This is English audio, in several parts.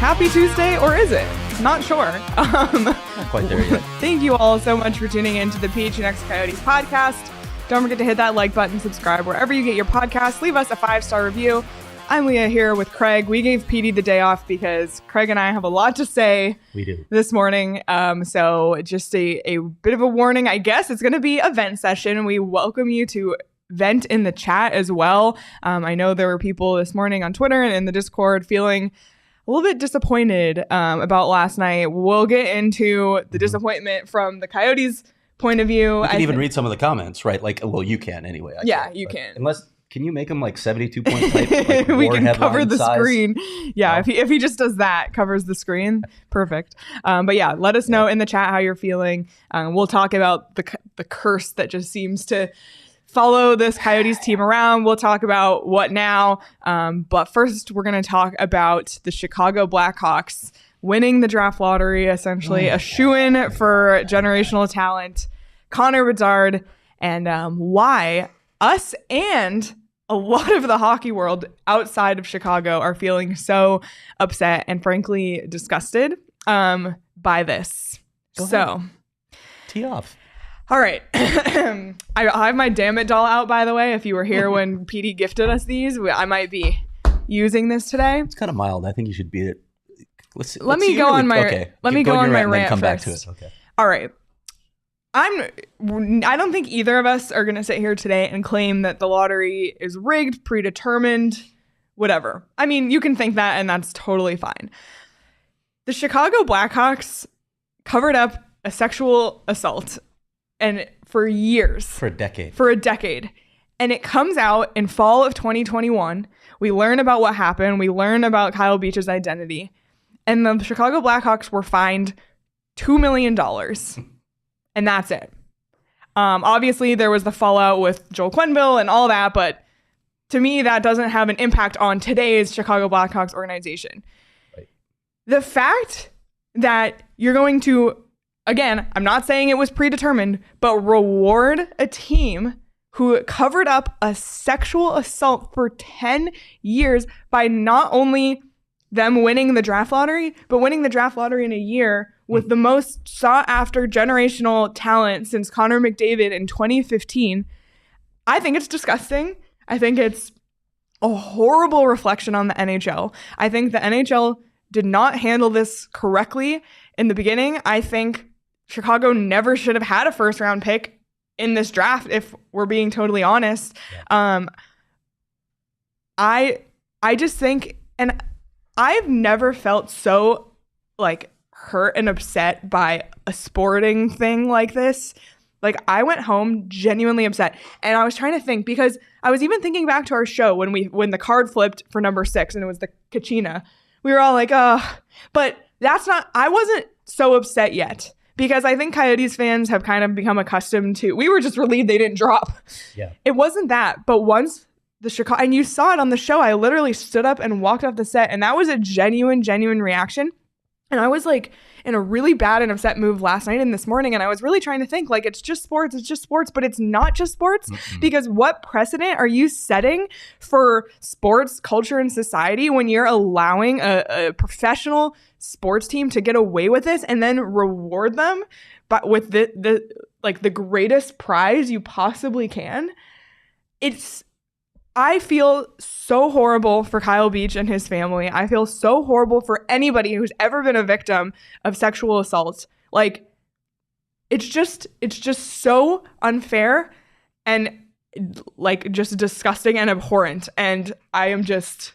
Happy Tuesday, or is it? Not sure. Not quite there yet. Thank you all so much for tuning in to the PHNX Coyotes Podcast. Don't forget to hit that like button, subscribe wherever you get your podcasts. Leave us a 5-star review. I'm Leah here with Craig. We gave PD the day off because Craig and I have a lot to say this morning. So just a bit of a warning, I guess. It's going to be a vent session. We welcome you to vent in the chat as well. I know there were people this morning on Twitter and in the Discord feeling a little bit disappointed about last night. We'll get into the disappointment from the Coyotes' point of view. You can even read some of the comments, right? Like, well, you can anyway. You can. Unless, can you make them like 72-point type? Like we can cover the size? Screen. Yeah, no. if he just does that, covers the screen, perfect. But yeah, let us know in the chat how you're feeling. We'll talk about the curse that just seems to follow this Coyotes team around. We'll talk about what now. But first, we're going to talk about the Chicago Blackhawks winning the draft lottery, essentially a shoo-in for generational talent, Connor Bedard, and why us and a lot of the hockey world outside of Chicago are feeling so upset and frankly disgusted by this. So, tee off. All right. I have my Damn It doll out, by the way. If you were here when PD gifted us these, I might be using this today. It's kind of mild. I think you should beat it. Let me go on my rant come first. Back to it. Okay. All right. I don't think either of us are going to sit here today and claim that the lottery is rigged, predetermined, whatever. I mean, you can think that, and that's totally fine. The Chicago Blackhawks covered up a sexual assault, and for years. For a decade. And it comes out in fall of 2021. We learn about what happened. We learn about Kyle Beach's identity. And the Chicago Blackhawks were fined $2 million. And that's it. Obviously, there was the fallout with Joel Quenneville and all that, but to me, that doesn't have an impact on today's Chicago Blackhawks organization. Right. The fact that you're going to, again, I'm not saying it was predetermined, but reward a team who covered up a sexual assault for 10 years by not only them winning the draft lottery, but winning the draft lottery in a year with the most sought-after generational talent since Connor McDavid in 2015. I think it's disgusting. I think it's a horrible reflection on the NHL. I think the NHL did not handle this correctly in the beginning. I think Chicago never should have had a first-round pick in this draft, if we're being totally honest. I just think, and I've never felt so like hurt and upset by a sporting thing like this. Like, I went home genuinely upset, and I was trying to think, because I was even thinking back to our show when the card flipped for number 6 and it was the Kachina. We were all like, but I wasn't so upset yet, because I think Coyotes fans have kind of become accustomed to, we were just relieved they didn't drop. Yeah. It wasn't that, but once the Chicago, and you saw it on the show, I literally stood up and walked off the set, and that was a genuine reaction. And I was like in a really bad and upset mood last night and this morning, and I was really trying to think, like, it's just sports, but it's not just sports. Because what precedent are you setting for sports culture and society when you're allowing a professional sports team to get away with this and then reward them but with the greatest prize you possibly can? I feel so horrible for Kyle Beach and his family. I feel so horrible for anybody who's ever been a victim of sexual assault. Like, it's just so unfair and like just disgusting and abhorrent. And I feel sick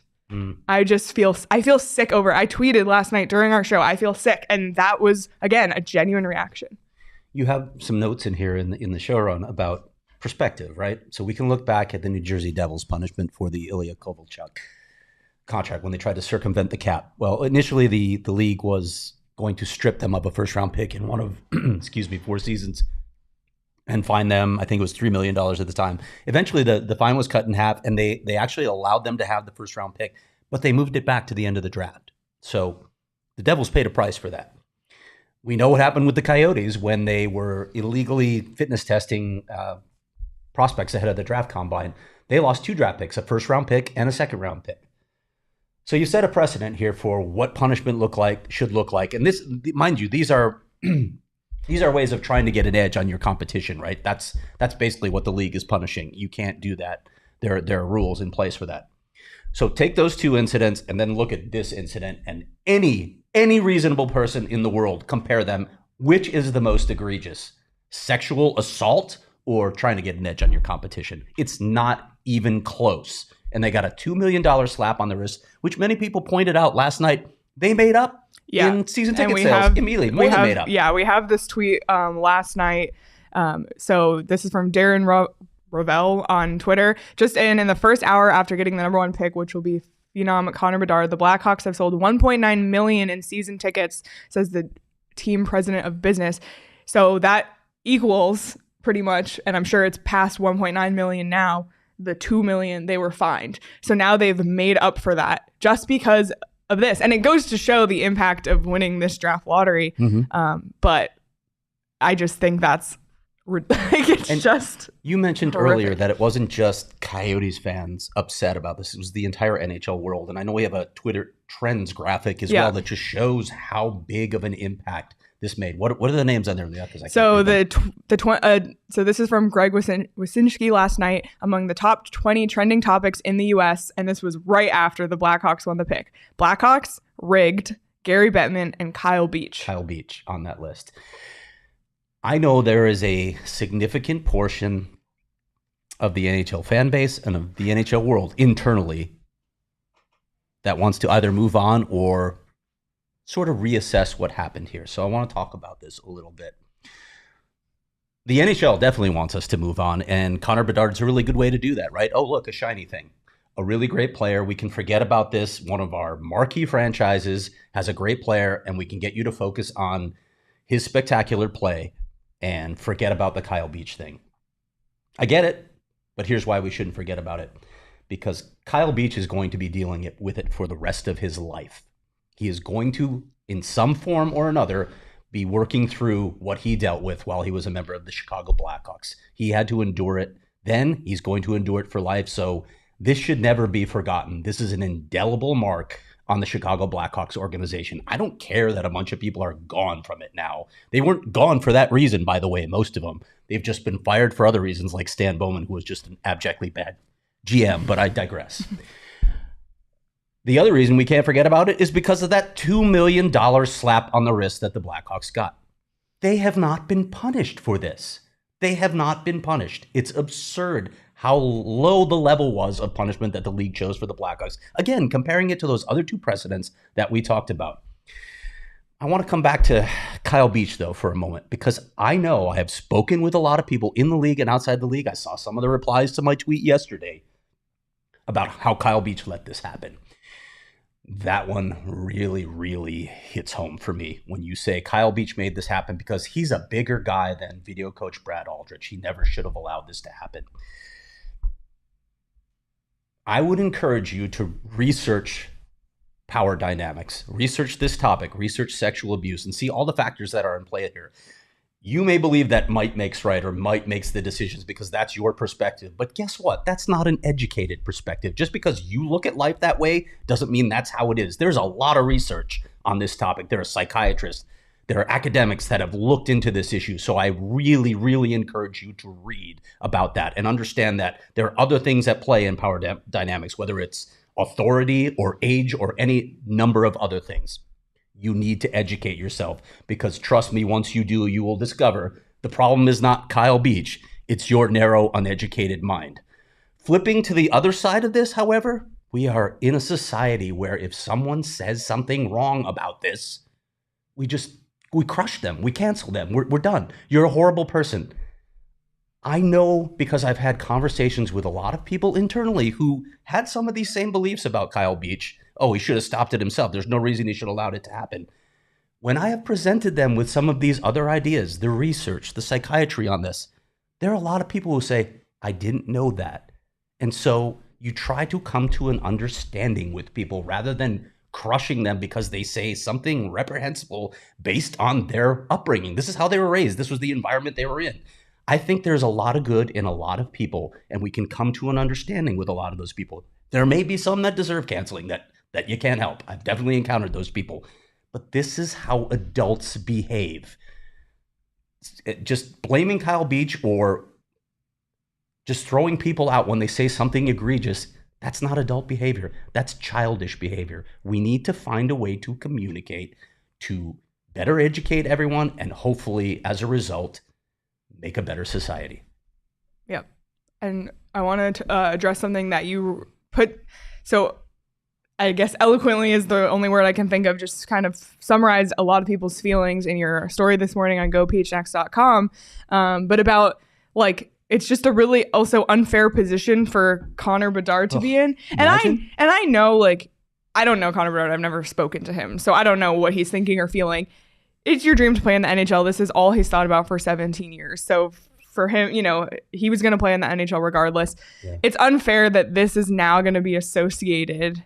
over it. I tweeted last night during our show, I feel sick. And that was, again, a genuine reaction. You have some notes in here in the show run about perspective, right? So we can look back at the New Jersey Devils punishment for the Ilya Kovalchuk contract when they tried to circumvent the cap. Well, initially the league was going to strip them of a first round pick in one of 4 seasons and fine them. I think it was $3 million at the time. Eventually the fine was cut in half, and they actually allowed them to have the first round pick, but they moved it back to the end of the draft. So the Devils paid a price for that. We know what happened with the Coyotes when they were illegally fitness testing prospects ahead of the draft combine. They lost 2 draft picks, a first round pick and a second round pick. So you set a precedent here for what punishment should look like. And this, mind you, these are these are ways of trying to get an edge on your competition, right? That's basically what the league is punishing. You can't do that. There are rules in place for that. So take those two incidents and then look at this incident, and any reasonable person in the world, compare them. Which is the most egregious? Sexual assault or trying to get an edge on your competition? It's not even close. And they got a $2 million slap on the wrist, which many people pointed out last night they made up in season ticket sales immediately. More than made up. Yeah, we have this tweet last night. So this is from Darren Rovell on Twitter. Just in the first hour after getting the number one pick, which will be phenom Connor Bedard, the Blackhawks have sold 1.9 million in season tickets, says the team president of business. So that equals pretty much, and I'm sure it's past 1.9 million now, the 2 million they were fined. So now they've made up for that just because of this. And it goes to show the impact of winning this draft lottery. But I just think that's just you mentioned horrific. Earlier that it wasn't just Coyotes fans upset about this. It was the entire NHL world. And I know we have a Twitter trends graphic as well that just shows how big of an impact this made. What are the names on there, Leah? So so this is from Greg Wyszynski last night. Among the top 20 trending topics in the U.S., and this was right after the Blackhawks won the pick. Blackhawks, rigged, Gary Bettman, and Kyle Beach. Kyle Beach on that list. I know there is a significant portion of the NHL fan base and of the NHL world internally that wants to either move on or sort of reassess what happened here. So I want to talk about this a little bit. The NHL definitely wants us to move on, and Connor Bedard's a really good way to do that, right? Oh, look, a shiny thing. A really great player. We can forget about this. One of our marquee franchises has a great player, and we can get you to focus on his spectacular play and forget about the Kyle Beach thing. I get it, but here's why we shouldn't forget about it. Because Kyle Beach is going to be dealing with it for the rest of his life. He is going to, in some form or another, be working through what he dealt with while he was a member of the Chicago Blackhawks. He had to endure it then. He's going to endure it for life. So this should never be forgotten. This is an indelible mark on the Chicago Blackhawks organization. I don't care that a bunch of people are gone from it now. They weren't gone for that reason, by the way, most of them. They've just been fired for other reasons, like Stan Bowman, who was just an abjectly bad GM, but I digress. The other reason we can't forget about it is because of that $2 million slap on the wrist that the Blackhawks got. They have not been punished for this. They have not been punished. It's absurd how low the level was of punishment that the league chose for the Blackhawks. Again, comparing it to those other two precedents that we talked about. I want to come back to Kyle Beach, though, for a moment, because I know I have spoken with a lot of people in the league and outside the league. I saw some of the replies to my tweet yesterday about how Kyle Beach let this happen. That one really, really hits home for me when you say Kyle Beach made this happen because he's a bigger guy than video coach Brad Aldrich. He never should have allowed this to happen. I would encourage you to research power dynamics, research this topic, research sexual abuse, and see all the factors that are in play here. You may believe that might makes right or might makes the decisions because that's your perspective. But guess what? That's not an educated perspective. Just because you look at life that way doesn't mean that's how it is. There's a lot of research on this topic. There are psychiatrists, there are academics that have looked into this issue. So I really, really encourage you to read about that and understand that there are other things at play in power dynamics, whether it's authority or age or any number of other things. You need to educate yourself because trust me, once you do, you will discover the problem is not Kyle Beach. It's your narrow, uneducated mind. Flipping to the other side of this, however, we are in a society where if someone says something wrong about this, we crush them. We cancel them. We're done. You're a horrible person. I know because I've had conversations with a lot of people internally who had some of these same beliefs about Kyle Beach. Oh, he should have stopped it himself. There's no reason he should have allowed it to happen. When I have presented them with some of these other ideas, the research, the psychiatry on this, there are a lot of people who say, I didn't know that. And so you try to come to an understanding with people rather than crushing them because they say something reprehensible based on their upbringing. This is how they were raised. This was the environment they were in. I think there's a lot of good in a lot of people, and we can come to an understanding with a lot of those people. There may be some that deserve canceling, that that you can't help. I've definitely encountered those people. But this is how adults behave. Just blaming Kyle Beach or just throwing people out when they say something egregious, that's not adult behavior. That's childish behavior. We need to find a way to communicate, to better educate everyone, and hopefully, as a result, make a better society. Yep. And I wanted to address something that you put, so I guess eloquently is the only word I can think of, just kind of summarize a lot of people's feelings in your story this morning on gophnx.com, but about like, it's just a really also unfair position for Connor Bedard to be in. And I know, like, I don't know Connor Bedard. I've never spoken to him, so I don't know what he's thinking or feeling. It's your dream to play in the NHL. This is all he's thought about for 17 years. So for him, you know, he was going to play in the NHL regardless. Yeah. It's unfair that this is now going to be associated,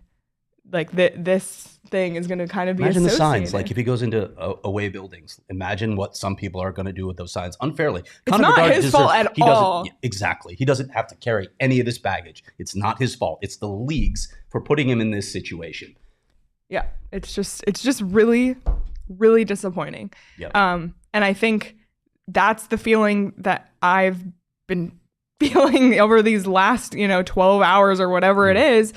like this thing is going to kind of be imagine associated. The signs, like if he goes into away buildings, imagine what some people are going to do with those signs unfairly. It's Connor not Bedard his fault at all. Exactly. He doesn't have to carry any of this baggage. It's not his fault. It's the league's for putting him in this situation. Yeah. It's just really, really disappointing. Yep. And I think that's the feeling that I've been feeling over these last, 12 hours or whatever it is.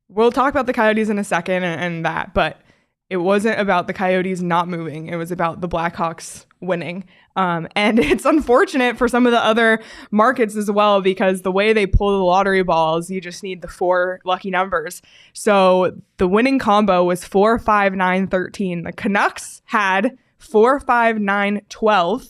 We'll talk about the Coyotes in a second and that, but it wasn't about the Coyotes not moving. It was about the Blackhawks winning. And it's unfortunate for some of the other markets as well, because the way they pull the lottery balls, you just need the 4 lucky numbers. So the winning combo was 4, 5, 9, 13. The Canucks had 4, 5, 9, 12.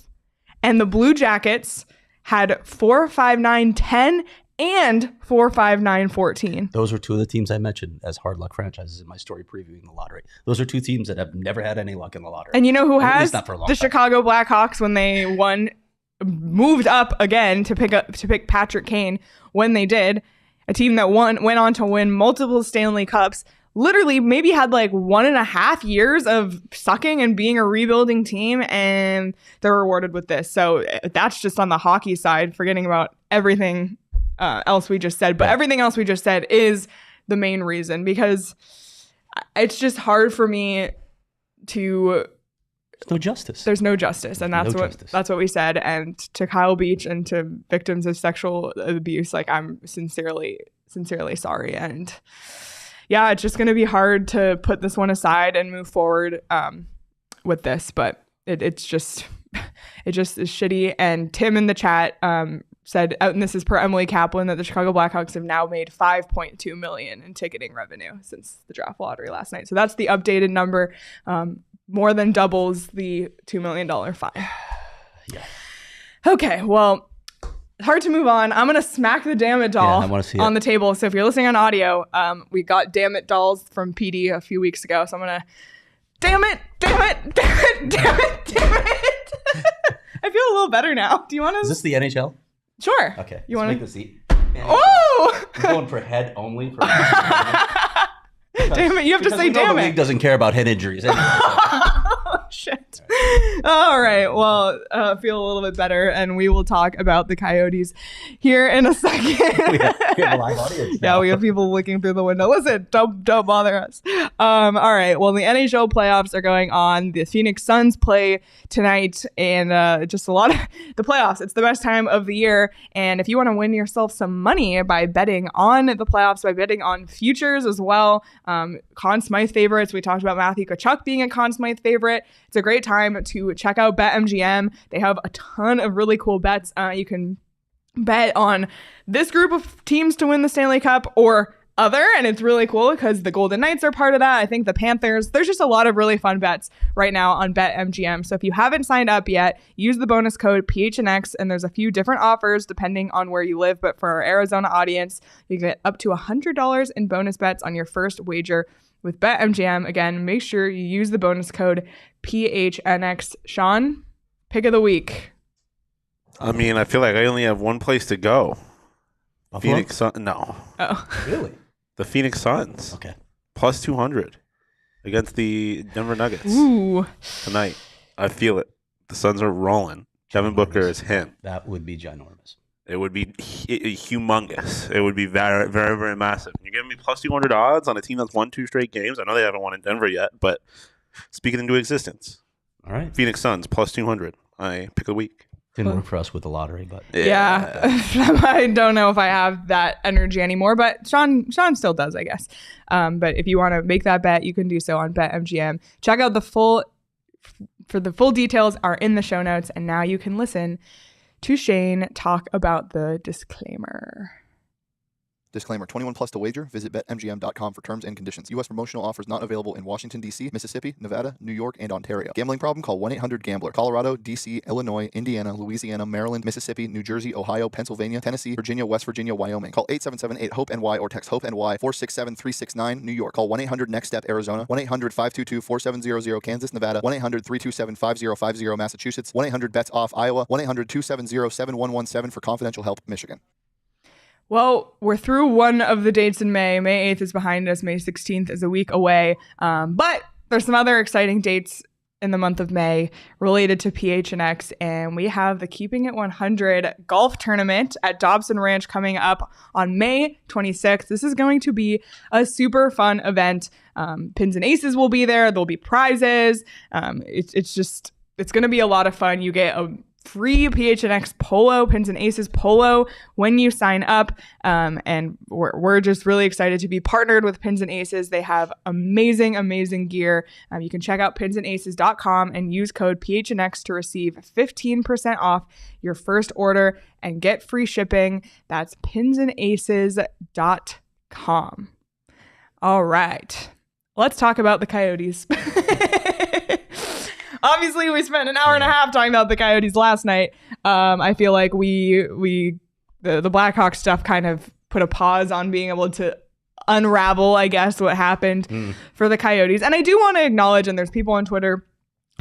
And the Blue Jackets had 4, 5, 9, 10. And 4, 5, 9, 14. Those were 2 of the teams I mentioned as hard luck franchises in my story previewing the lottery. Those are 2 teams that have never had any luck in the lottery. And you know who has? The Chicago Blackhawks, when they won, moved up again to pick Patrick Kane when they did. A team that went on to win multiple Stanley Cups. Literally maybe had like 1.5 years of sucking and being a rebuilding team, and they're rewarded with this. So that's just on the hockey side, forgetting about everything else we just said, but everything else we just said is the main reason, because it's just hard for me to. There's no justice. There's no justice, and that's what we said. And to Kyle Beach and to victims of sexual abuse, like, I'm sincerely sorry. And yeah, it's just going to be hard to put this one aside and move forward with this, but it just is shitty. And Tim in the chat said, and this is per Emily Kaplan, that the Chicago Blackhawks have now made $5.2 million in ticketing revenue since the draft lottery last night. So that's the updated number, more than doubles the $2 million fine. Yeah. Okay, well, hard to move on. I'm going to smack the Damn It doll on the table. So if you're listening on audio, we got Damn It dolls from PD a few weeks ago. So I'm going to, damn it. I feel a little better now. Do you want to? Is this the NHL? Sure. Okay. You want to make the seat? Oh! I'm going for head only. Damn it! You have to say damn it. The league doesn't care about head injuries. Anyway, Oh, shit. All right. Well, feel a little bit better, and we will talk about the Coyotes here in a second. we have a live audience now. Yeah, we have people looking through the window. Listen, don't bother us. All right. Well, the NHL playoffs are going on. The Phoenix Suns play tonight, and just a lot of the playoffs. It's the best time of the year, and if you want to win yourself some money by betting on the playoffs, by betting on futures as well, Conn Smythe favorites. We talked about Matvei Michkov being a Conn Smythe favorite. It's a great time to check out BetMGM. They have a ton of really cool bets. You can bet on this group of teams to win the Stanley Cup or other, and it's really cool because the Golden Knights are part of that. I think the Panthers. There's just a lot of really fun bets right now on BetMGM. So if you haven't signed up yet, use the bonus code PHNX, and there's a few different offers depending on where you live. But for our Arizona audience, you get up to $100 in bonus bets on your first wager with BetMGM. Again, make sure you use the bonus code PHNX. Sean, pick of the week. I mean, I feel like I only have one place to go. Buffalo? Phoenix Suns. No. Oh. Really? The Phoenix Suns. Okay. Plus 200 against the Denver Nuggets. Ooh. Tonight. I feel it. The Suns are rolling. Devin Booker is him. That would be ginormous. It would be humongous. It would be very, very, very massive. You're giving me plus 200 odds on a team that's won 2 straight games. I know they haven't won in Denver yet, but speak it into existence. All right. Phoenix Suns plus 200. I pick of the week. Didn't work for us with the lottery, but yeah. I don't know if I have that energy anymore, but Sean still does, I guess. But if you want to make that bet, you can do so on BetMGM. Check out the full details are in the show notes, and now you can listen to Shane talk about the disclaimer. Disclaimer, 21 plus to wager. Visit BetMGM.com for terms and conditions. U.S. promotional offers not available in Washington, D.C., Mississippi, Nevada, New York, and Ontario. Gambling problem? Call 1-800-GAMBLER. Colorado, D.C., Illinois, Indiana, Louisiana, Maryland, Mississippi, New Jersey, Ohio, Pennsylvania, Tennessee, Virginia, West Virginia, Wyoming. Call 877-8-HOPE-NY or text HOPE-NY 467-369, New York. Call 1-800-NEXT-STEP, Arizona. 1-800-522-4700, Kansas, Nevada. 1-800-327-5050, Massachusetts. 1-800-BETS-OFF, Iowa. 1-800-270-7117 for confidential help, Michigan. Well, we're through one of the dates in May. May 8th is behind us. May 16th is a week away. But there's some other exciting dates in the month of May related to PHNX. And we have the Keeping It 100 golf tournament at Dobson Ranch coming up on May 26th. This is going to be a super fun event. Pins and Aces will be there. There'll be prizes. It's going to be a lot of fun. You get a free PHNX polo, Pins and Aces polo, when you sign up. And we're just really excited to be partnered with Pins and Aces. They have amazing gear. You can check out pinsandaces.com and use code PHNX to receive 15% off your first order and get free shipping. That's pinsandaces.com. All right. Let's talk about the Coyotes. Obviously, we spent an hour and a half talking about the Coyotes last night. I feel like the Blackhawks stuff kind of put a pause on being able to unravel, I guess, what happened for the Coyotes. And I do want to acknowledge, and there's people on Twitter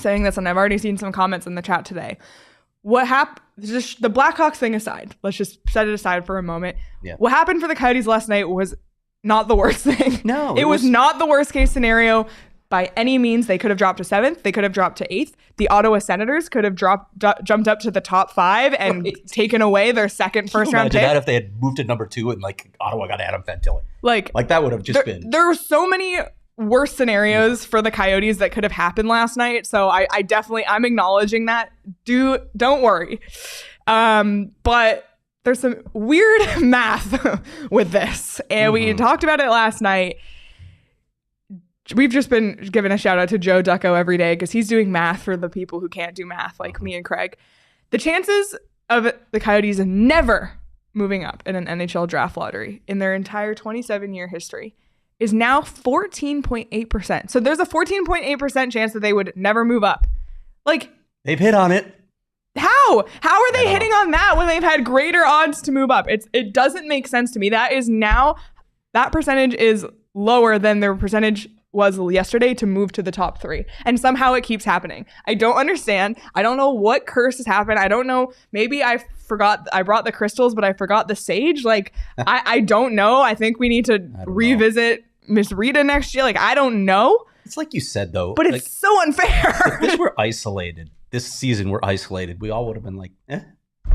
saying this, and I've already seen some comments in the chat today. What happened? Just the Blackhawks thing aside, let's just set it aside for a moment. Yeah. What happened for the Coyotes last night was not the worst thing. No, it was not the worst case scenario. By any means. They could have dropped to 7th. They could have dropped to 8th. The Ottawa Senators could have jumped up to the top 5 and taken away their second first-round pick. Imagine that if they had moved to number 2 and Ottawa got Adam Fantilli. Like that would have just been. There were so many worse scenarios for the Coyotes that could have happened last night. So I'm acknowledging that. Don't worry. But there's some weird math with this, and we talked about it last night. We've just been giving a shout out to Joe Ducko every day because he's doing math for the people who can't do math like me and Craig. The chances of the Coyotes never moving up in an NHL Draft Lottery in their entire 27-year history is now 14.8%. So there's a 14.8% chance that they would never move up. They've hit on it. How are they hitting on that when they've had greater odds to move up? It doesn't make sense to me. That percentage is lower than their percentage was yesterday to move to the top 3. And somehow it keeps happening. I don't understand. I don't know what curse has happened. I don't know. Maybe I forgot. I brought the crystals, but I forgot the sage. I don't know. I think we need to revisit Miss Rita next year. I don't know. It's like you said, though. But it's so unfair. If this were isolated, this season were isolated, we all would have been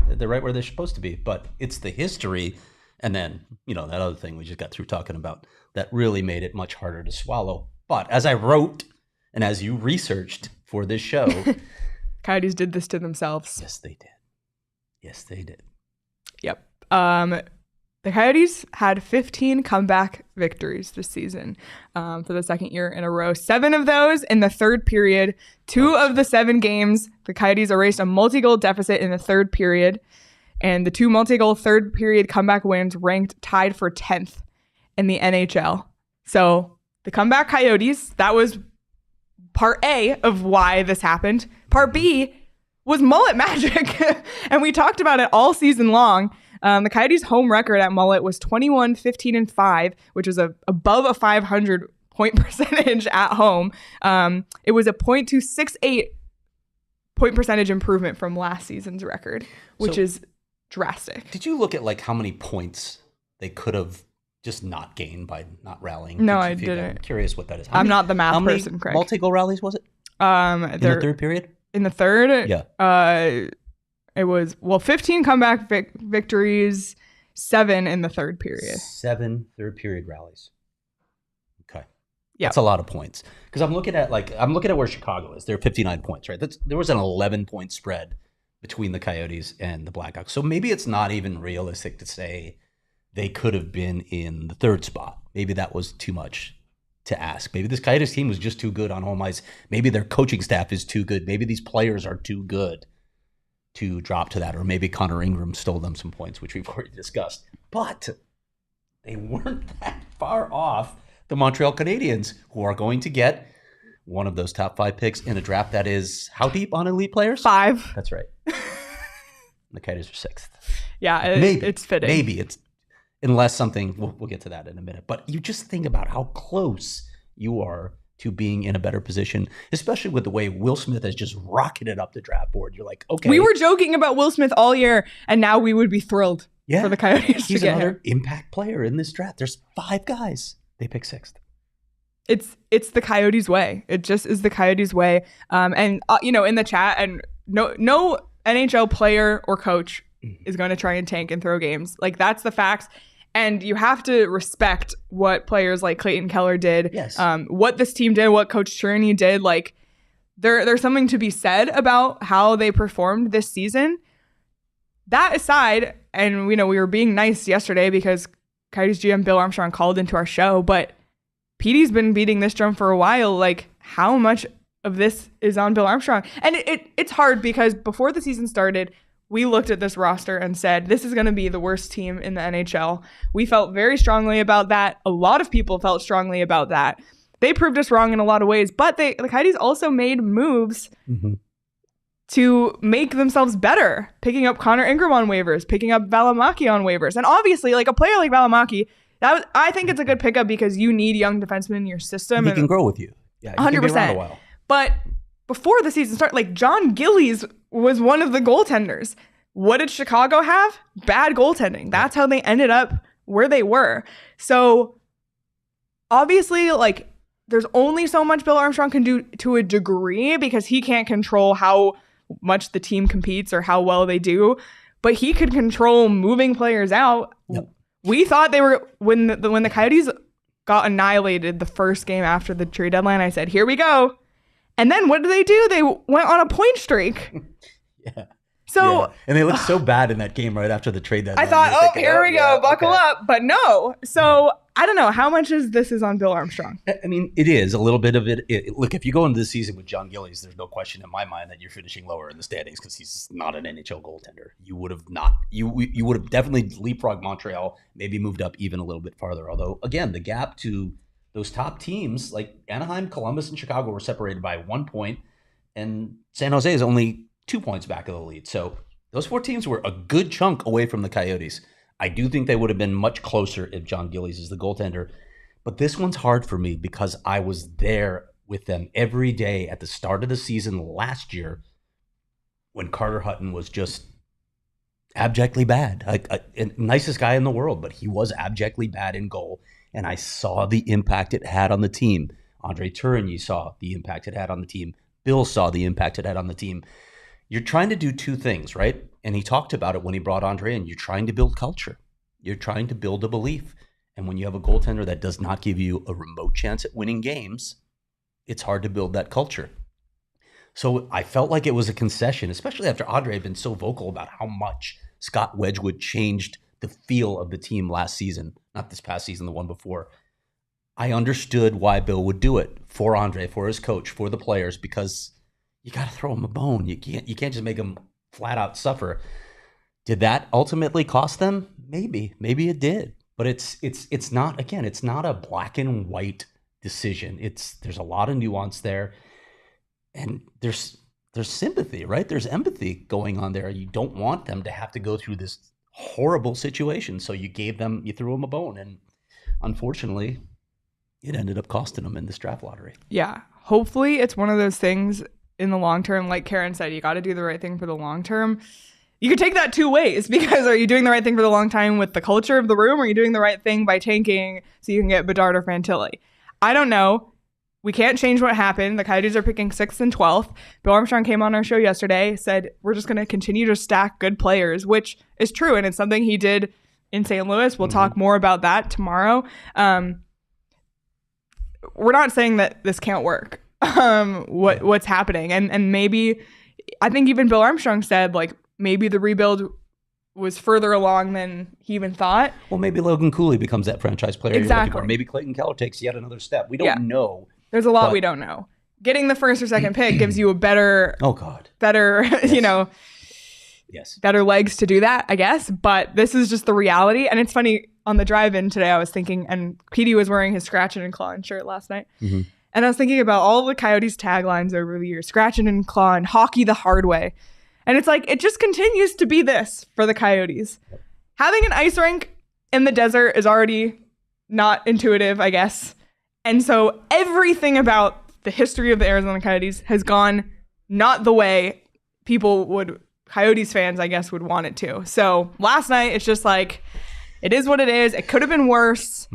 they're right where they're supposed to be. But it's the history. And then, that other thing we just got through talking about that really made it much harder to swallow. But as I wrote and as you researched for this show, Coyotes did this to themselves. Yes, they did. Yep. The Coyotes had 15 comeback victories this season for the second year in a row. 7 of those in the third period. 2 of the 7 games, the Coyotes erased a multi-goal deficit in the third period. And the 2 multi-goal third period comeback wins ranked tied for 10th in the NHL. So the comeback Coyotes, that was part A of why this happened. Part B was mullet magic. And we talked about it all season long. The Coyotes' home record at mullet was 21-15-5, which was above a 500 point percentage at home. It was a .268 point percentage improvement from last season's record, which is drastic. Did you look at how many points they could have just not gained by not rallying? No, I didn't. I'm curious what that is. I'm not the math person, Craig. How many multi-goal rallies was it? In the third period? In the third? Yeah. It was, 15 comeback victories, 7 in the third period. 7 third period rallies. Yeah. That's a lot of points. Because I'm looking at where Chicago is. They're 59 points, right? There was an 11-point spread between the Coyotes and the Blackhawks. So maybe it's not even realistic to say they could have been in the third spot. Maybe that was too much to ask. Maybe this Coyotes team was just too good on home ice. Maybe their coaching staff is too good. Maybe these players are too good to drop to that. Or maybe Connor Ingram stole them some points, which we've already discussed. But they weren't that far off the Montreal Canadiens, who are going to get one of those top 5 picks in a draft that is how deep on elite players? 5. That's right. The Coyotes are 6th. Yeah, it's fitting. Maybe it's, unless something, we'll get to that in a minute. But you just think about how close you are to being in a better position, especially with the way Will Smith has just rocketed up the draft board. You're like, okay. We were joking about Will Smith all year, and now we would be thrilled for the Coyotes to He's get another him. impact player in this draft. There's 5 guys. They pick 6th. It's the Coyotes' way. It just is the Coyotes' way. And in the chat, and no NHL player or coach is going to try and tank and throw games. Like, that's the facts. And you have to respect what players like Clayton Keller did. Yes. What this team did, what Coach Cherney did. Like, there's something to be said about how they performed this season. That aside, and we were being nice yesterday because Coyotes GM Bill Armstrong called into our show, but Petey's been beating this drum for a while. Like, how much of this is on Bill Armstrong? And it's hard because before the season started, we looked at this roster and said, this is going to be the worst team in the NHL. We felt very strongly about that. A lot of people felt strongly about that. They proved us wrong in a lot of ways, but the Coyotes also made moves to make themselves better, picking up Connor Ingram on waivers, picking up Valimaki on waivers. And obviously, like, a player like Valimaki, I think it's a good pickup because you need young defensemen in your system. He can grow with you. Yeah, 100%. Can be around a while. But before the season started, like, John Gillies was one of the goaltenders. What did Chicago have? Bad goaltending. That's how they ended up where they were. So obviously, like, there's only so much Bill Armstrong can do to a degree because he can't control how much the team competes or how well they do, but he could control moving players out. Yep. We thought they were, when the Coyotes got annihilated the first game after the trade deadline, I said, here we go. And then what did they do? They went on a point streak. Yeah. So, yeah. And they looked so bad in that game right after the trade deadline. I thought, here we go, buckle up. But no. So I don't know how much this is on Bill Armstrong. I mean, it is a little bit of it. Look, if you go into this season with John Gillies, there's no question in my mind that you're finishing lower in the standings because he's not an NHL goaltender. You would have not. You would have definitely leapfrogged Montreal, maybe moved up even a little bit farther. Although, again, the gap to those top teams like Anaheim, Columbus, and Chicago were separated by 1 point, and San Jose is only 2 points back of the lead. So those 4 teams were a good chunk away from the Coyotes. I do think they would have been much closer if John Gillies is the goaltender. But this one's hard for me because I was there with them every day at the start of the season last year when Carter Hutton was just abjectly bad. Nicest guy in the world, but he was abjectly bad in goal. And I saw the impact it had on the team. Andre Tourigny saw the impact it had on the team. Bill saw the impact it had on the team. You're trying to do 2 things, right? And he talked about it when he brought Andre in. You're trying to build culture. You're trying to build a belief. And when you have a goaltender that does not give you a remote chance at winning games, it's hard to build that culture. So I felt like it was a concession, especially after Andre had been so vocal about how much Scott Wedgwood changed the feel of the team last season. Not this past season, the one before. I understood why Bill would do it for Andre, for his coach, for the players, because you got to throw him a bone. You can't just make them flat out suffer. Did that ultimately cost them? Maybe it did. But it's not, again, it's not a black and white decision. There's a lot of nuance there, and there's sympathy, right? There's empathy going on there. You don't want them to have to go through this horrible situation, so you threw them a bone, and unfortunately, it ended up costing them in this draft lottery. Yeah, hopefully it's one of those things in the long term, like Karen said, you got to do the right thing for the long term. You could take that 2 ways, because are you doing the right thing for the long time with the culture of the room? Or are you doing the right thing by tanking so you can get Bedard or Fantilli? I don't know. We can't change what happened. The Coyotes are picking 6th and 12th. Bill Armstrong came on our show yesterday, said we're just going to continue to stack good players, which is true. And it's something he did in St. Louis. We'll talk more about that tomorrow. we're not saying that this can't work. What's happening, and maybe I think even Bill Armstrong said like maybe the rebuild was further along than he even thought. Well, maybe Logan Cooley becomes that franchise player you're looking for. Exactly. Maybe Clayton Keller takes yet another step. We don't know. There's a lot we don't know. Getting the first or second pick gives you a better, yes. you know, better legs to do that, I guess. But this is just the reality. And it's funny, on the drive-in today, I was thinking, and Petey was wearing his scratching and clawing shirt last night. Mm-hmm. And I was thinking about all the Coyotes taglines over the years, scratching and clawing, hockey the hard way. And it's like, it just continues to be this for the Coyotes. Yep. Having an ice rink in the desert is already not intuitive, I guess. And so everything about the history of the Arizona Coyotes has gone not the way Coyotes fans, I guess, would want it to. So last night, it's just like, it is what it is. It could have been worse.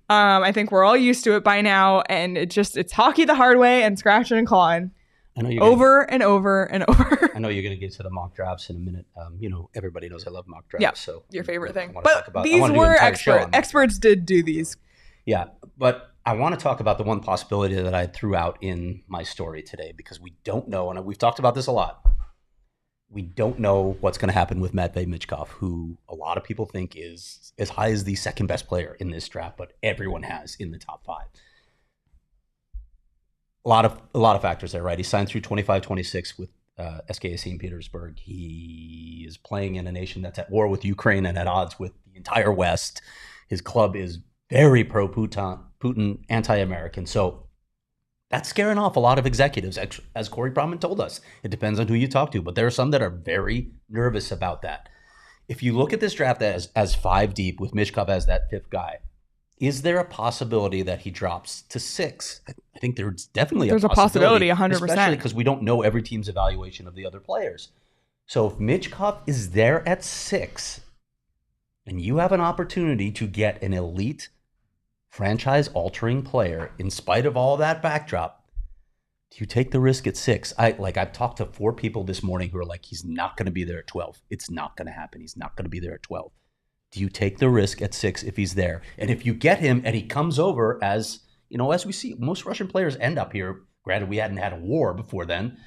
I think we're all used to it by now. And it's hockey the hard way and scratching and clawing. I know over and over and over. I know you're going to get to the mock drafts in a minute. Everybody knows I love mock drafts. Yeah, so your favorite thing. But these were experts. Experts did do these. Yeah, but I want to talk about the one possibility that I threw out in my story today, because we don't know, and we've talked about this a lot. We don't know what's going to happen with Matvei Michkov, who a lot of people think is as high as the second best player in this draft, but everyone has in the top 5. A lot of factors there, right? He signed through 25-26 with SKA St. Petersburg. He is playing in a nation that's at war with Ukraine and at odds with the entire West. His club is very pro-Putin, anti-American. So that's scaring off a lot of executives, as Corey Proman told us. It depends on who you talk to, but there are some that are very nervous about that. If you look at this draft as 5 deep with Michkov as that 5th guy, is there a possibility that he drops to 6? I think there's definitely a possibility, 100%. Especially because we don't know every team's evaluation of the other players. So if Michkov is there at 6, and you have an opportunity to get an elite franchise-altering player in spite of all that backdrop, do you take the risk at 6? I've talked to 4 people this morning who are like, he's not going to be there at 12. It's not going to happen. He's not going to be there at 12. Do you take the risk at 6 if he's there? And if you get him and he comes over as we see, most Russian players end up here. Granted, we hadn't had a war before then.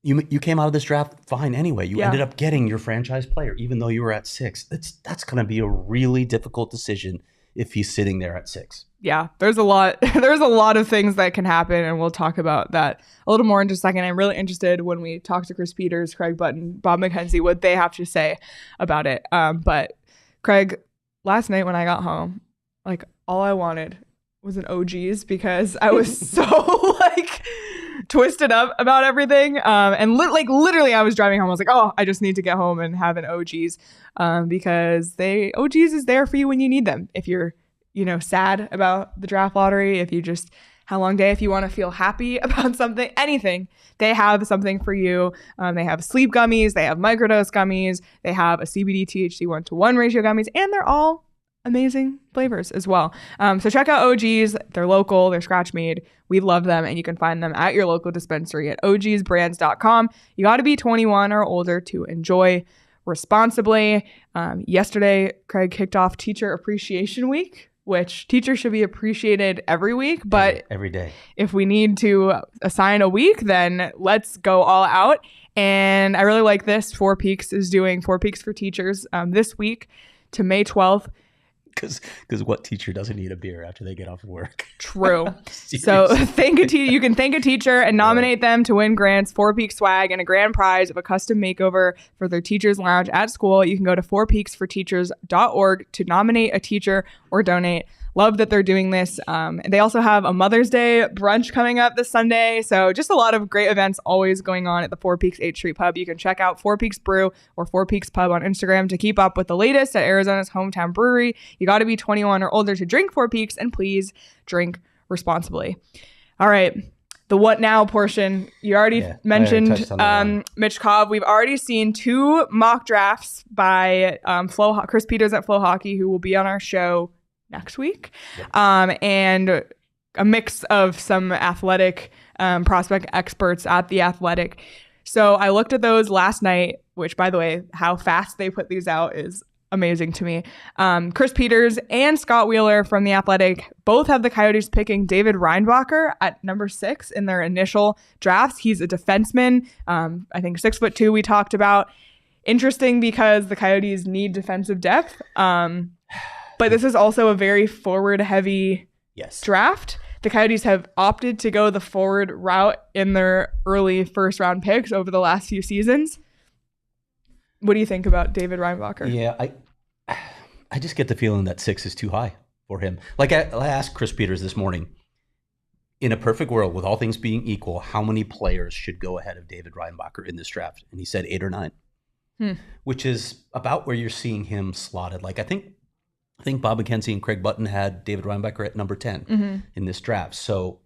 You came out of this draft fine anyway. You ended up getting your franchise player, even though you were at 6. That's going to be a really difficult decision if he's sitting there at 6. Yeah, there's a lot of things that can happen, and we'll talk about that a little more in just a second. I'm really interested when we talk to Chris Peters, Craig Button, Bob McKenzie, what they have to say about it. But Craig, last night when I got home, like all I wanted was an OG's, because I was so like twisted up about everything. And literally I was driving home. I was like, oh, I just need to get home and have an OG's, because OG's is there for you when you need them. If you're, sad about the draft lottery, if you just had a long day, if you want to feel happy about something, anything, they have something for you. They have sleep gummies, they have microdose gummies, they have a CBD THC 1-to-1 ratio gummies, and they're all amazing flavors as well. So check out OG's. They're local, they're scratch made. We love them, and you can find them at your local dispensary at ogsbrands.com. You got to be 21 or older to enjoy responsibly. Yesterday, Craig kicked off Teacher Appreciation Week, which teachers should be appreciated every week, but every day. If we need to assign a week, then let's go all out. And I really like this. 4 Peaks is doing 4 Peaks for Teachers this week to May 12th. Because what teacher doesn't need a beer after they get off of work? True. So you can thank a teacher and nominate them to win grants, 4 Peaks swag, and a grand prize of a custom makeover for their teacher's lounge at school. You can go to 4peaksforteachers.org to nominate a teacher or donate. Love that they're doing this. And they also have a Mother's Day brunch coming up this Sunday. So just a lot of great events always going on at the 4 Peaks 8th Street Pub. You can check out 4 Peaks Brew or 4 Peaks Pub on Instagram to keep up with the latest at Arizona's hometown brewery. You got to be 21 or older to drink 4 Peaks, and please drink responsibly. All right. The what now portion. You already mentioned Michkov. We've already seen 2 mock drafts by Chris Peters at Flow Hockey, who will be on our show next week, and a mix of some athletic prospect experts at The Athletic. So I looked at those last night, which, by the way, how fast they put these out is amazing to me. Chris Peters and Scott Wheeler from The Athletic both have the Coyotes picking David Reinbacher at number 6 in their initial drafts. He's a defenseman. I think 6'2" we talked about. Interesting because the Coyotes need defensive depth. But this is also a very forward-heavy draft. The Coyotes have opted to go the forward route in their early first-round picks over the last few seasons. What do you think about David Reinbacher? Yeah, I just get the feeling that 6 is too high for him. Like I asked Chris Peters this morning, in a perfect world, with all things being equal, how many players should go ahead of David Reinbacher in this draft? And he said 8 or 9, which is about where you're seeing him slotted. Like I think Bob McKenzie and Craig Button had David Reinbacher at number 10 in this draft. So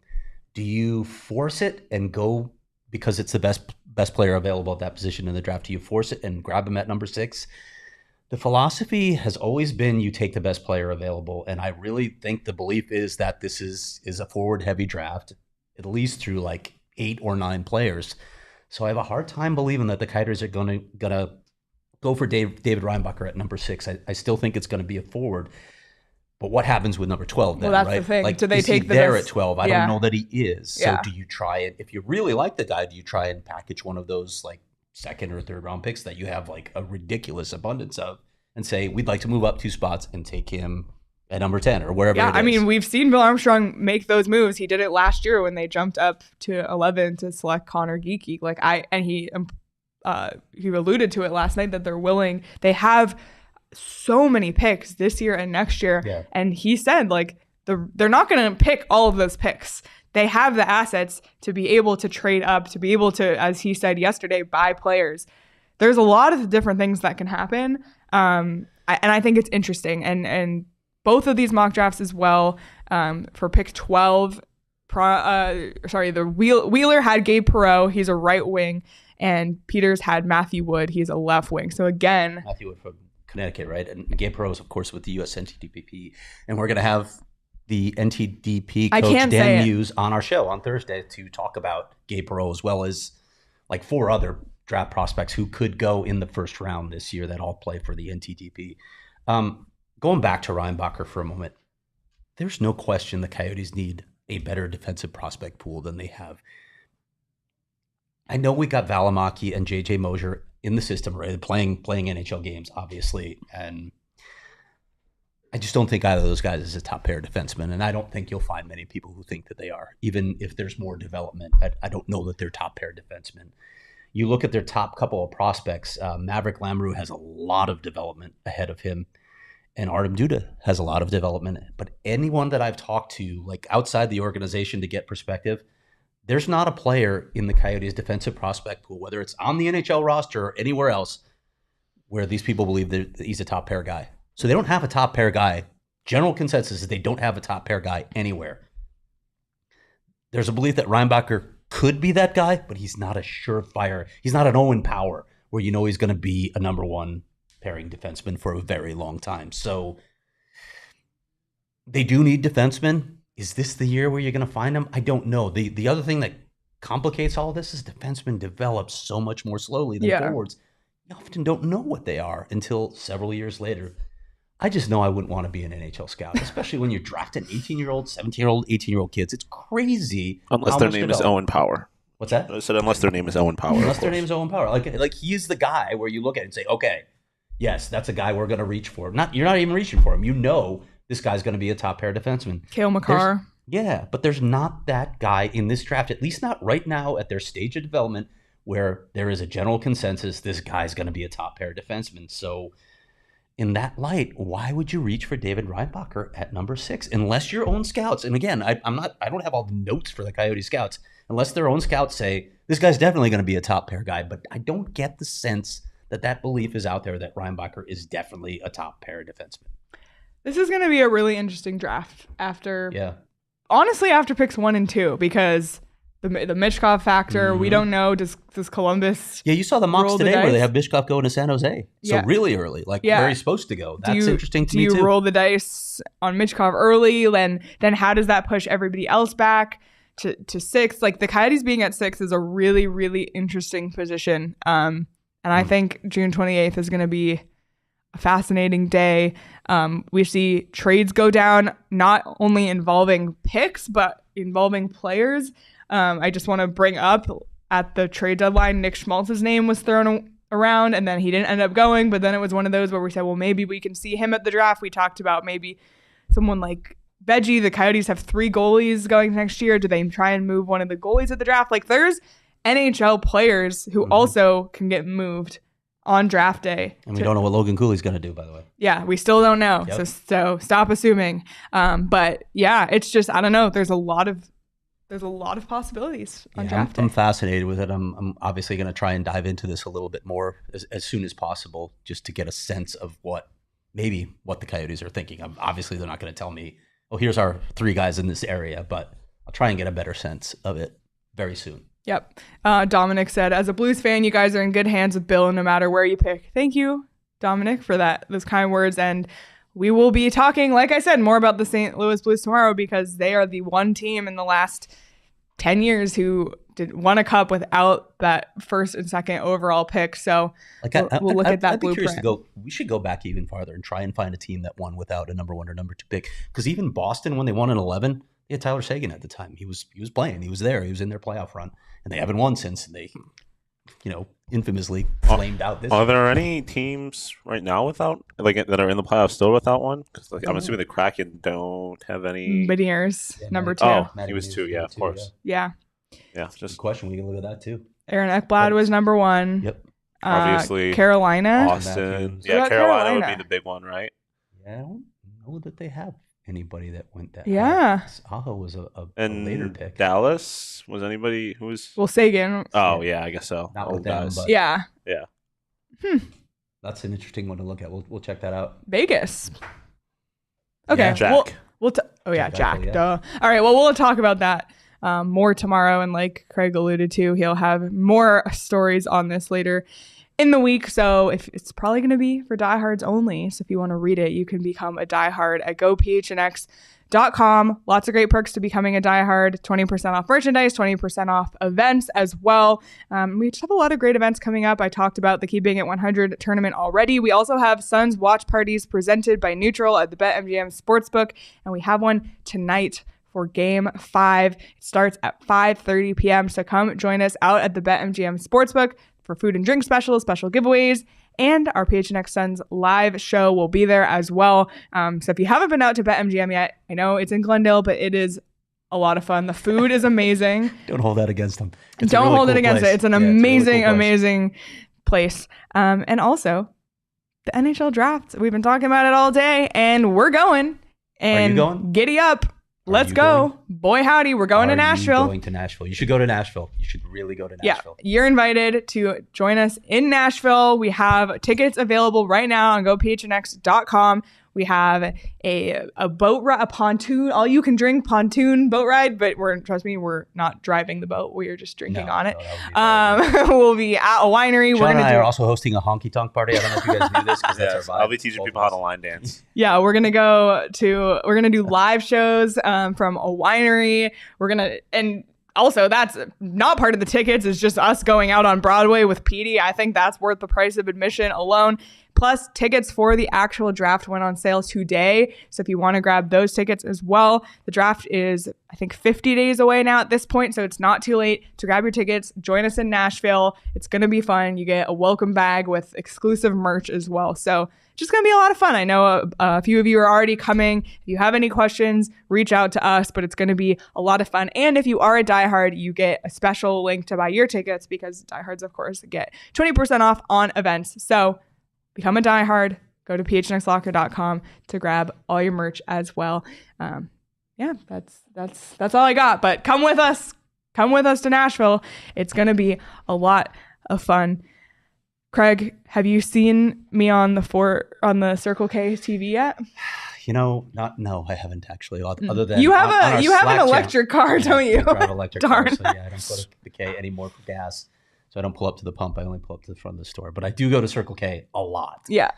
do you force it and go because it's the best player available at that position in the draft? Do you force it and grab him at number 6? The philosophy has always been you take the best player available. And I really think the belief is that this is a forward heavy draft, at least through like 8 or 9 players. So I have a hard time believing that the Coyotes are gonna go for David Reinbacher at number 6. I still think it's going to be a forward. But what happens with number 12 then, that's right? the thing. Like, do they is take he the there best? At 12? I don't know that he is. So do you try it? If you really like the guy, do you try and package one of those like 2nd or 3rd round picks that you have like a ridiculous abundance of and say, we'd like to move up 2 spots and take him at number 10 or wherever it is? I mean, we've seen Bill Armstrong make those moves. He did it last year when they jumped up to 11 to select Connor Geekie. He alluded to it last night that they have so many picks this year and next year. Yeah. And he said like they're not going to pick all of those picks. They have the assets to be able to trade up, to be able to, as he said yesterday, buy players. There's a lot of different things that can happen. And I think it's interesting. And both of these mock drafts as well, for pick 12, Wheeler had Gabe Perreault. He's a right wing. And Peters had Matthew Wood. He's a left wing. So again, Matthew Wood from Connecticut, right? And Gabe Perreault is, of course, with the U.S. NTDP. And we're going to have the NTDP coach Dan Muse on our show on Thursday to talk about Gabe Perreault, as well as like 4 other draft prospects who could go in the first round this year that all play for the NTDP. Going back to Reinbacher for a moment, there's no question the Coyotes need a better defensive prospect pool than they have. I know we got Valimaki and JJ Mosier in the system, right? Playing NHL games, obviously. And I just don't think either of those guys is a top pair defenseman. And I don't think you'll find many people who think that they are. Even if there's more development, I don't know that they're top pair defensemen. You look at their top couple of prospects, Maverick Lamoureux has a lot of development ahead of him. And Artem Duda has a lot of development. But anyone that I've talked to, like outside the organization to get perspective, there's not a player in the Coyotes defensive prospect pool, whether it's on the NHL roster or anywhere else, where these people believe that he's a top pair guy. So they don't have a top pair guy. General consensus is they don't have a top pair guy anywhere. There's a belief that Reinbacher could be that guy, but he's not a surefire. He's not an Owen Power where you know he's going to be a number 1 pairing defenseman for a very long time. So they do need defensemen. Is this the year where you're going to find them? I don't know. The other thing that complicates all this is defensemen develop so much more slowly than forwards. You often don't know what they are until several years later. I just know I wouldn't want to be an NHL scout, especially when you're drafting 18-year-old, 17-year-old, 18-year-old kids. It's crazy. Unless their name is Owen Power. What's that? I said unless their name is Owen Power. Unless their name is Owen Power. Like he's the guy where you look at it and say, okay, yes, that's a guy we're going to reach for. You're not even reaching for him. You know this guy's going to be a top pair defenseman. Cale Makar. Yeah, but there's not that guy in this draft, at least not right now at their stage of development, where there is a general consensus this guy's going to be a top pair defenseman. So in that light, why would you reach for David Reinbacher at number 6 unless your own scouts? And again, I don't have all the notes for the Coyote scouts unless their own scouts say this guy's definitely going to be a top pair guy. But I don't get the sense that belief is out there that Reinbacher is definitely a top pair defenseman. This is going to be a really interesting draft after picks 1 and 2, because the Michkov factor, we don't know. Does Columbus? Yeah, you saw the mocks today where they have Michkov going to San Jose. So really early, where he's supposed to go. That's interesting to me too. Do you roll the dice on Michkov early? Then how does that push everybody else back to 6? Like the Coyotes being at 6 is a really, really interesting position. And I think June 28th is going to be a fascinating day. We see trades go down, not only involving picks, but involving players. I just want to bring up at the trade deadline, Nick Schmaltz's name was thrown around and then he didn't end up going. But then it was one of those where we said, well, maybe we can see him at the draft. We talked about maybe someone like Veggie. The Coyotes have 3 goalies going next year. Do they try and move one of the goalies at the draft? Like, there's NHL players who also can get moved on draft day. And we don't know what Logan Cooley's going to do, by the way. Yeah, we still don't know. Yep. So stop assuming. But yeah, it's just, I don't know. There's a lot of possibilities on draft day. I'm fascinated with it. I'm obviously going to try and dive into this a little bit more as soon as possible, just to get a sense of what the Coyotes are thinking. Obviously, they're not going to tell me, oh, here's our 3 guys in this area, but I'll try and get a better sense of it very soon. Yep. Dominic said, as a Blues fan, you guys are in good hands with Bill no matter where you pick. Thank you, Dominic, for those kind words. And we will be talking, like I said, more about the St. Louis Blues tomorrow, because they are the one team in the last 10 years who won a cup without that first and second overall pick. So we'll look at that blueprint. We should go back even farther and try and find a team that won without a number 1 or number 2 pick. Because even Boston, when they won in 11, they had Tyler Seguin at the time. He was playing. He was there. He was in their playoff run. And they haven't won since. And they, infamously flamed out this. Are there any teams right now without, that are in the playoffs still without one? Because I'm assuming the Kraken don't have any. Beniers, number 2. Oh, he was 2. Yeah, of course. Yeah. Yeah, just a question. We can look at that too. Aaron Ekblad was number 1. Yep. Obviously. Carolina. Austin. Yeah, Carolina would be the big one, right? Yeah, I don't know that they have anybody that went that high. Aho was a later pick. Dallas, was anybody who was... Well, Seguin. Oh, yeah, I guess so. Not with them, but... Yeah. Yeah. That's an interesting one to look at. We'll check that out. Vegas. Okay. Yeah, Jack. Jack. Duh. All right, well, we'll talk about that more tomorrow. And like Craig alluded to, he'll have more stories on this later in the week. So if it's probably going to be for diehards only. So if you want to read it, you can become a diehard at gophnx.com. Lots of great perks to becoming a diehard. 20% off merchandise, 20% off events as well. We just have a lot of great events coming up. I talked about the Keeping It 100 tournament already. We also have Suns watch parties presented by Neutral at the BetMGM Sportsbook. And we have one tonight for Game 5. It starts at 5:30 p.m. So come join us out at the BetMGM Sportsbook for food and drink specials, special giveaways, and our PHNX Suns live show will be there as well. So if you haven't been out to BetMGM yet, I know it's in Glendale, but it is a lot of fun. The food is amazing. Don't hold that against them. Don't hold it against it. It's an amazing place. And also, the NHL Draft. We've been talking about it all day, and we're going. And are you going? Giddy up. Let's go. Going? Boy, howdy. We're going to Nashville. Going to Nashville. You should go to Nashville. You should really go to Nashville. Yeah, you're invited to join us in Nashville. We have tickets available right now on gophnx.com. We have a boat ride, a pontoon, all you can drink pontoon boat ride, but trust me, we're not driving the boat. We are just drinking on it. We'll be at a winery. Sean and I are also hosting a honky tonk party. I don't know if you guys knew this because that's our vibe. I'll be teaching people how to line dance. Yeah, we're gonna do live shows from a winery. And also, that's not part of the tickets. It's just us going out on Broadway with Petey. I think that's worth the price of admission alone. Plus, tickets for the actual draft went on sale today. So if you want to grab those tickets as well, the draft is, I think, 50 days away now at this point. So it's not too late to grab your tickets. Join us in Nashville. It's going to be fun. You get a welcome bag with exclusive merch as well. So just going to be a lot of fun. I know a few of you are already coming. If you have any questions, reach out to us, but it's going to be a lot of fun. And if you are a diehard, you get a special link to buy your tickets because diehards, of course, get 20% off on events. So become a diehard. Go to phnxlocker.com to grab all your merch as well. That's all I got. But come with us. Come with us to Nashville. It's going to be a lot of fun. Craig, have you seen me on the Circle K TV yet? No, I haven't actually. Other than you have an electric car, don't you? I drive an electric car, so yeah, I don't go to the K anymore for gas. So I don't pull up to the pump. I only pull up to the front of the store. But I do go to Circle K a lot. Yeah.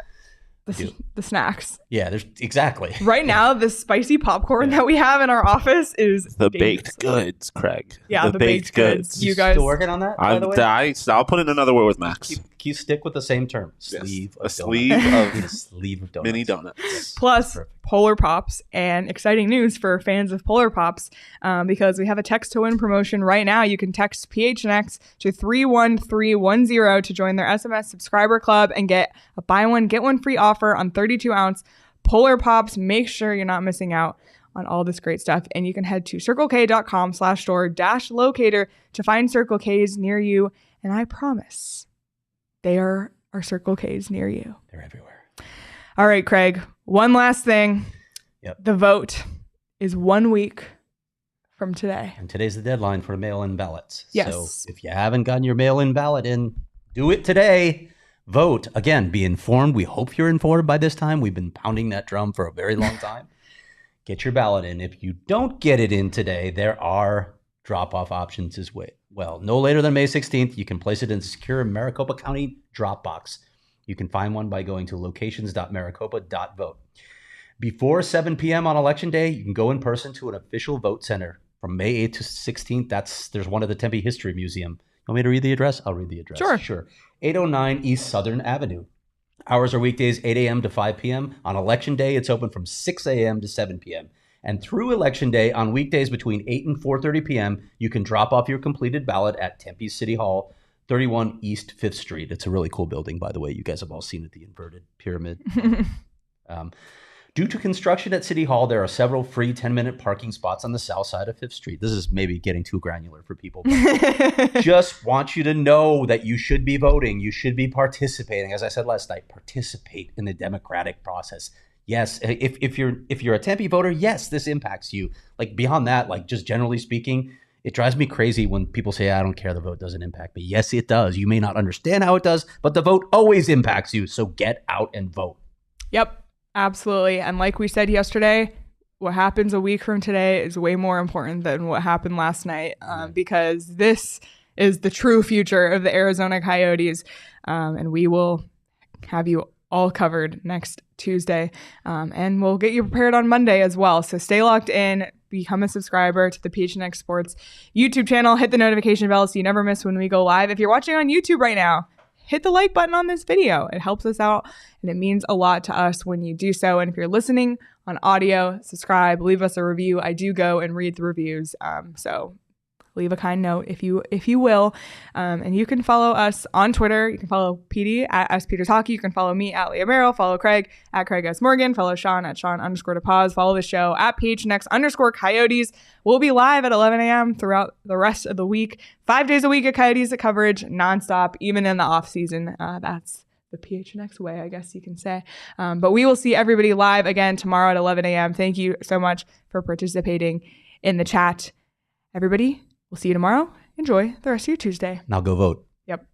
the snacks. Yeah, there's exactly. Right now, the spicy popcorn that we have in our office is The dangerous. baked goods, Craig. Yeah, the baked goods. You guys still working on that? By the way? I'll put in another word with Max. Can you stick with the same term? Yes. Sleeve A of sleeve donuts. of A sleeve of donuts. mini donuts. plus Perfect. Polar Pops, and exciting news for fans of Polar Pops because we have a text to win promotion right now. You can text PHNX to 31310 to join their SMS subscriber club and get a buy one get one free offer on 32-ounce Polar Pops. Make sure you're not missing out on all this great stuff. And you can head to circlek.com/store-locator to find Circle K's near you. And I promise they are Circle K's near you. They're everywhere. All right, Craig, one last thing. Yep. The vote is 1 week from today. And today's the deadline for mail-in ballots. Yes. So if you haven't gotten your mail-in ballot in, do it today. Vote. Again, be informed. We hope you're informed by this time. We've been pounding that drum for a very long time. Get your ballot in. If you don't get it in today, there are drop-off options as well. No later than May 16th, you can place it in a secure Maricopa County drop box. You can find one by going to locations.maricopa.vote. Before 7 p.m. on Election Day, you can go in person to an official vote center from May 8th to 16th. There's one at the Tempe History Museum. You want me to read the address? I'll read the address. Sure. 809 East Southern Avenue. Hours are weekdays 8 a.m. to 5 p.m. On Election Day, it's open from 6 a.m. to 7 p.m. And through Election Day, on weekdays between 8 and 4:30 p.m., you can drop off your completed ballot at Tempe City Hall, 31 East 5th Street. It's a really cool building, by the way. You guys have all seen it, the inverted pyramid. Due to construction at City Hall, there are several free 10-minute parking spots on the south side of 5th Street. This is maybe getting too granular for people. But just want you to know that you should be voting. You should be participating. As I said last night, participate in the democratic process. Yes, if you're a Tempe voter, yes, this impacts you. Like beyond that, like just generally speaking, it drives me crazy when people say, I don't care, the vote doesn't impact me. Yes, it does. You may not understand how it does, but the vote always impacts you. So get out and vote. Yep, absolutely. And like we said yesterday, what happens a week from today is way more important than what happened last night because this is the true future of the Arizona Coyotes. And we will have you all covered next Tuesday. And we'll get you prepared on Monday as well. So stay locked in. Become a subscriber to the PHNX Sports YouTube channel. Hit the notification bell so you never miss when we go live. If you're watching on YouTube right now, hit the like button on this video. It helps us out and it means a lot to us when you do so. And if you're listening on audio, subscribe, leave us a review. I do go and read the reviews. So leave a kind note if you will. And you can follow us on Twitter. You can follow PD at SPetersHockey. You can follow me at Leah Merrill. Follow Craig at Craig S. Morgan. Follow Sean at Sean_DePaz. Follow the show at PHNX_Coyotes. We'll be live at 11 a.m. throughout the rest of the week. 5 days a week of Coyotes coverage, nonstop, even in the off season. That's the PHNX way, I guess you can say. But we will see everybody live again tomorrow at 11 a.m. Thank you so much for participating in the chat. Everybody, we'll see you tomorrow. Enjoy the rest of your Tuesday. Now go vote. Yep.